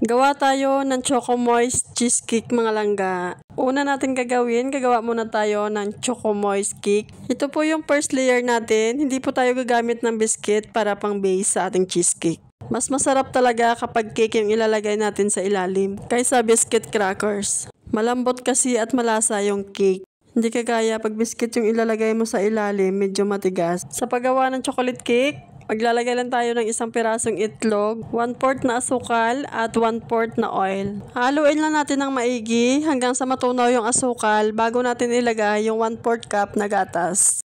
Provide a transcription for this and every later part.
Gawa tayo ng Choco Moist Cheesecake mga langga. Una natin gagawa muna tayo ng Choco Moist Cake. Ito po yung first layer natin. Hindi po tayo gagamit ng biscuit para pang base sa ating cheesecake. Mas masarap talaga kapag cake yung ilalagay natin sa ilalim kaysa biscuit crackers. Malambot kasi at malasa yung cake. Hindi kagaya pag biscuit yung ilalagay mo sa ilalim, medyo matigas. Sa paggawa ng chocolate cake, maglalagay lang tayo ng isang pirasong itlog, 1/4 na asukal at 1/4 na oil. Haluin lang natin ng maigi hanggang sa matunaw yung asukal bago natin ilagay yung 1/4 cup na gatas.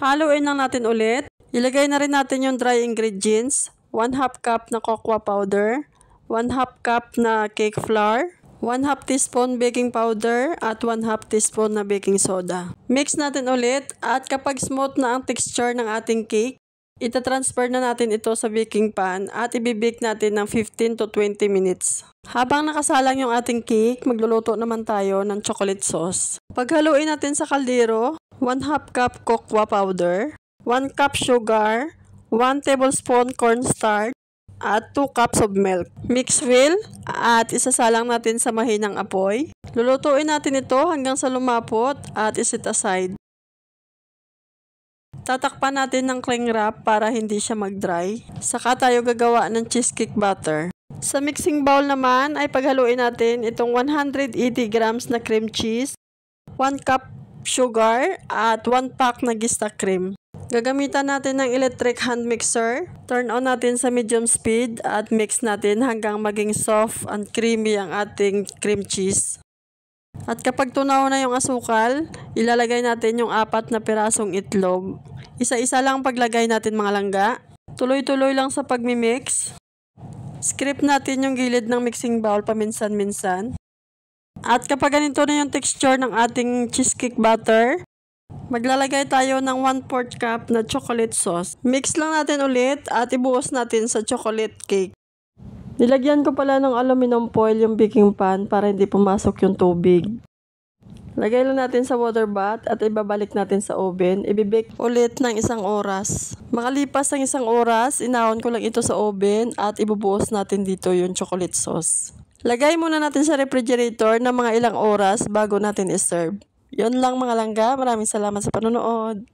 Haluin lang natin ulit. Ilagay na rin natin yung dry ingredients, 1/2 cup na cocoa powder, 1/2 cup na cake flour, 1/2 teaspoon baking powder at 1/2 teaspoon na baking soda. Mix natin ulit at kapag smooth na ang texture ng ating cake, itatransfer na natin ito sa baking pan at ibibake natin ng 15 to 20 minutes. Habang nakasalang yung ating cake, magluluto naman tayo ng chocolate sauce. Paghaluin natin sa kaldero, 1/2 cup cocoa powder, 1 cup sugar, 1 tablespoon cornstarch, at 2 cups of milk. Mix well at isasalang natin sa mahinang apoy. Lulutuin natin ito hanggang sa lumapot at iset aside. Tatakpan natin ng cling wrap para hindi siya mag-dry. Saka tayo gagawa ng cheesecake batter. Sa mixing bowl naman ay paghaluin natin itong 180 grams na cream cheese, 1 cup sugar at 1 pack na gista cream. Gagamitan natin ng electric hand mixer. Turn on natin sa medium speed at mix natin hanggang maging soft and creamy ang ating cream cheese. At kapag tunaw na yung asukal, ilalagay natin yung 4 na pirasong itlog. Isa-isa lang paglagay natin mga langga. Tuloy-tuloy lang sa pagmimix. Scrape natin yung gilid ng mixing bowl paminsan-minsan. At kapag ganito na yung texture ng ating cheesecake batter, maglalagay tayo ng 1/4 cup na chocolate sauce. Mix lang natin ulit at ibuhos natin sa chocolate cake. Nilagyan ko pala ng aluminum foil yung baking pan para hindi pumasok yung tubig. Lagay lang natin sa water bath at ibabalik natin sa oven. Ibibake ulit ng 1 oras. Makalipas ng 1 oras, inahon ko lang ito sa oven at ibubuhos natin dito yung chocolate sauce. Lagay muna natin sa refrigerator ng mga ilang oras bago natin iserve. Yun lang mga langga. Maraming salamat sa panonood.